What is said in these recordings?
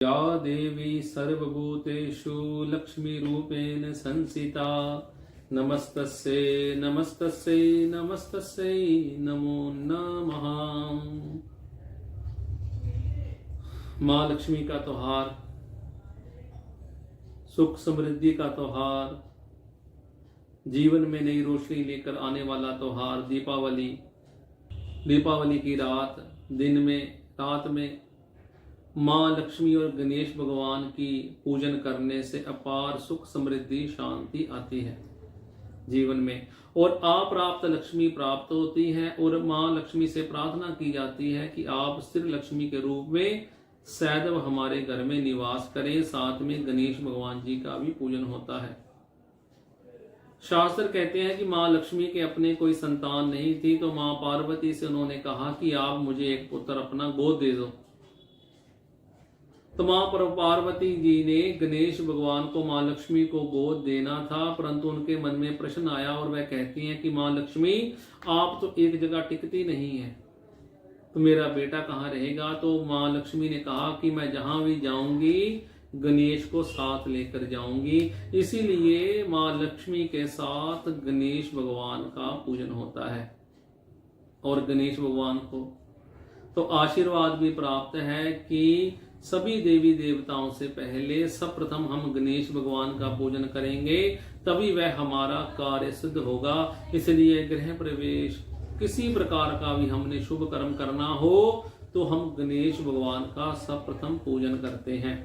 या देवी सर्वभूतेषु लक्ष्मीरूपेण संस्थिता नमस्तस्यै नमस्तस्यै नमस्तस्यै नमो नमः। माँ लक्ष्मी का त्योहार, सुख समृद्धि का त्योहार, जीवन में नई रोशनी लेकर आने वाला त्योहार दीपावली। दीपावली की रात, दिन में, रात में माँ लक्ष्मी और गणेश भगवान की पूजन करने से अपार सुख समृद्धि शांति आती है जीवन में, और अप्राप्त लक्ष्मी प्राप्त होती है। और माँ लक्ष्मी से प्रार्थना की जाती है कि आप स्थिर लक्ष्मी के रूप में सदैव हमारे घर में निवास करें। साथ में गणेश भगवान जी का भी पूजन होता है। शास्त्र कहते हैं कि माँ लक्ष्मी के अपने कोई संतान नहीं थी, तो माँ पार्वती से उन्होंने कहा कि आप मुझे एक पुत्र अपना गोद दे दो। तो माँ पार्वती जी ने गणेश भगवान को माँ लक्ष्मी को गोद देना था, परंतु उनके मन में प्रश्न आया और वह कहती हैं कि माँ लक्ष्मी, आप तो एक जगह टिकती नहीं है, तो मेरा बेटा कहाँ रहेगा। तो माँ लक्ष्मी ने कहा कि मैं जहां भी जाऊंगी गणेश को साथ लेकर जाऊंगी। इसीलिए माँ लक्ष्मी के साथ गणेश भगवान का पूजन होता है। और गणेश भगवान को तो आशीर्वाद भी प्राप्त है कि सभी देवी देवताओं से पहले सर्वप्रथम हम गणेश भगवान का पूजन करेंगे, तभी वह हमारा कार्य सिद्ध होगा। इसलिए गृह प्रवेश, किसी प्रकार का भी हमने शुभ कर्म करना हो तो हम गणेश भगवान का सर्वप्रथम पूजन करते हैं।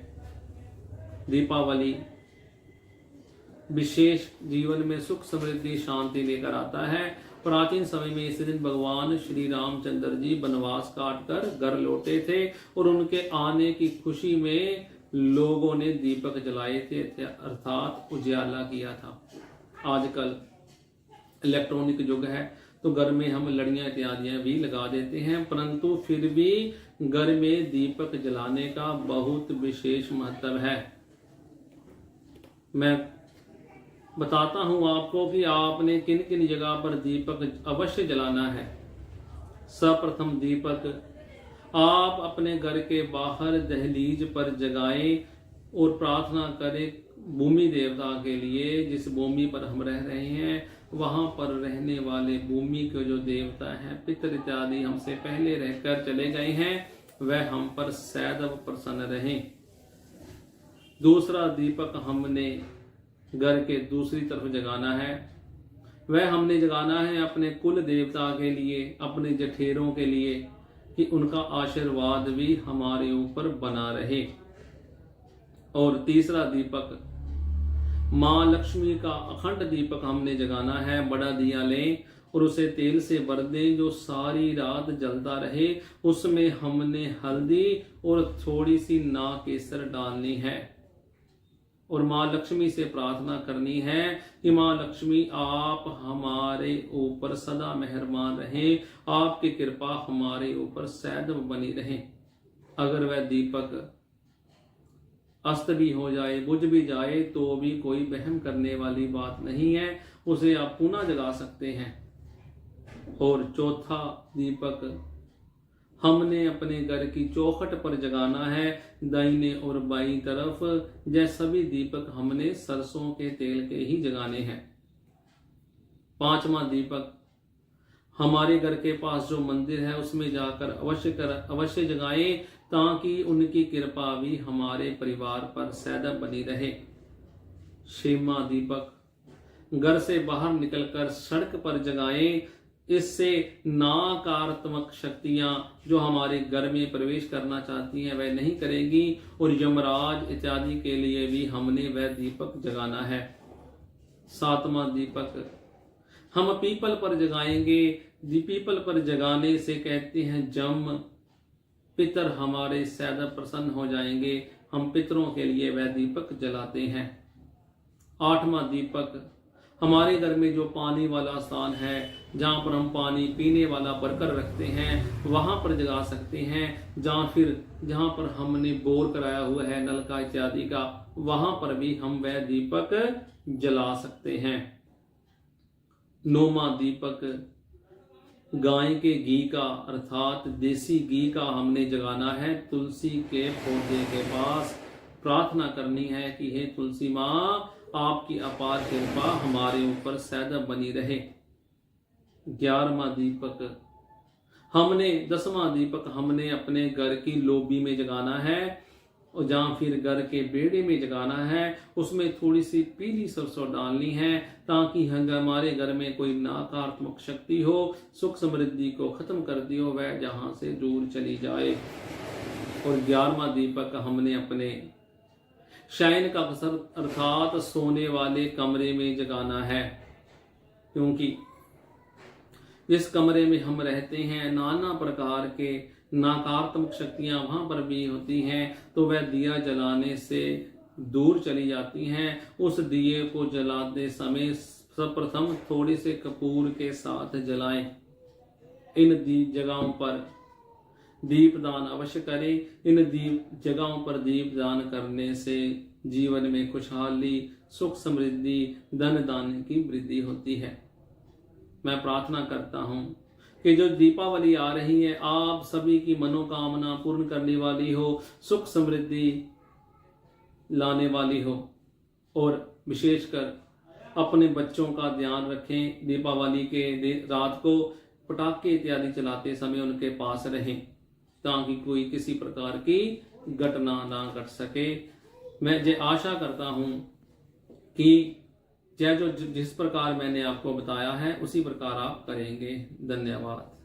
दीपावली विशेष जीवन में सुख समृद्धि शांति लेकर आता है। प्राचीन समय में इस दिन भगवान श्री रामचंद्र जी वनवास काटकर घर लौटे थे और उनके आने की खुशी में लोगों ने दीपक जलाए थे, अर्थात उजियाला किया था। आजकल इलेक्ट्रॉनिक युग है तो घर में हम लड़ियां इत्यादियां भी लगा देते हैं, परंतु फिर भी घर में दीपक जलाने का बहुत विशेष महत्व है। मैं बताता हूं आपको कि आपने किन किन जगह पर दीपक अवश्य जलाना है। सर्वप्रथम दीपक आप अपने घर के बाहर दहलीज पर जगाएं और प्रार्थना करें भूमि देवता के लिए। जिस भूमि पर हम रह रहे हैं वहां पर रहने वाले भूमि के जो देवता हैं, पितर इत्यादि हमसे पहले रहकर चले गए हैं, वह हम पर सदैव प्रसन्न रहें। दूसरा दीपक हमने घर के दूसरी तरफ जगाना है। वह हमने जगाना है अपने कुल देवता के लिए, अपने जठेरों के लिए, कि उनका आशीर्वाद भी हमारे ऊपर बना रहे। और तीसरा दीपक माँ लक्ष्मी का अखंड दीपक हमने जगाना है। बड़ा दिया लें और उसे तेल से भर दें जो सारी रात जलता रहे। उसमें हमने हल्दी और थोड़ी सी ना केसर डालनी है और माँ लक्ष्मी से प्रार्थना करनी है कि माँ लक्ष्मी आप हमारे ऊपर सदा मेहरबान रहें, आपकी कृपा हमारे ऊपर सदैव बनी रहे। अगर वह दीपक अस्त भी हो जाए, बुझ भी जाए, तो भी कोई वहम करने वाली बात नहीं है, उसे आप पुनः जगा सकते हैं। और चौथा दीपक हमने अपने घर की चौखट पर जगाना है, दाहिने और बाईं तरफ। जैसे सभी दीपक हमने सरसों के तेल के ही जगाने हैं। पांचवा दीपक हमारे घर के पास जो मंदिर है उसमें जाकर अवश्य जगाएं, ताकि उनकी कृपा भी हमारे परिवार पर सदैव बनी रहे। छठवां दीपक घर से बाहर निकलकर सड़क पर जगाएं। इससे नकारात्मक शक्तियां जो हमारे घर में प्रवेश करना चाहती हैं वह नहीं करेंगी, और यमराज इत्यादि के लिए भी हमने वह दीपक जगाना है। सातवां दीपक हम पीपल पर जगाएंगे। पीपल पर जगाने से कहते हैं जम पितर हमारे सदैव प्रसन्न हो जाएंगे। हम पितरों के लिए वह दीपक जलाते हैं। आठवां दीपक हमारे घर में जो पानी वाला स्थान है, जहाँ पर हम पानी पीने वाला भरकर रखते हैं, वहां पर जगा सकते हैं। जहाँ पर हमने बोर कराया हुआ है नलका इत्यादि का, वहां पर भी हम वह दीपक जला सकते हैं। नौवां दीपक गाय के घी का अर्थात देसी घी का हमने जगाना है तुलसी के पौधे के पास। प्रार्थना करनी है कि हे तुलसी माँ, आपकी अपार कृपा हमारे ऊपर सदैव बनी रहे। 11वां दीपक हमने 10वां दीपक हमने अपने घर की लोबी में जगाना है और जहाँ फिर घर के बेड़े में जगाना है। उसमें थोड़ी सी पीली सरसों डालनी है ताकि हमारे घर में कोई नकारात्मक शक्ति हो, सुख समृद्धि को खत्म कर दी हो, वह जहाँ से दूर चली जाए। और 11वां दीपक हमने अपने शयन का अर्थात सोने वाले कमरे में जगाना है, क्योंकि जिस कमरे में हम रहते हैं नाना प्रकार के नकारात्मक शक्तियां वहां पर भी होती हैं, तो वह दिया जलाने से दूर चली जाती हैं। उस दिए को जलाते समय सर्वप्रथम थोड़े से कपूर के साथ जलाएं। इन जगहों पर दीपदान अवश्य करें। इन जगहों पर दीपदान करने से जीवन में खुशहाली, सुख समृद्धि, धन दान की वृद्धि होती है। मैं प्रार्थना करता हूं कि जो दीपावली आ रही है आप सभी की मनोकामना पूर्ण करने वाली हो, सुख समृद्धि लाने वाली हो, और विशेषकर अपने बच्चों का ध्यान रखें। दीपावली के रात को पटाखे इत्यादि चलाते समय उनके पास रहें ताकि कोई किसी प्रकार की घटना ना घट सके। मैं ये आशा करता हूं कि जो जिस प्रकार मैंने आपको बताया है उसी प्रकार आप करेंगे। धन्यवाद।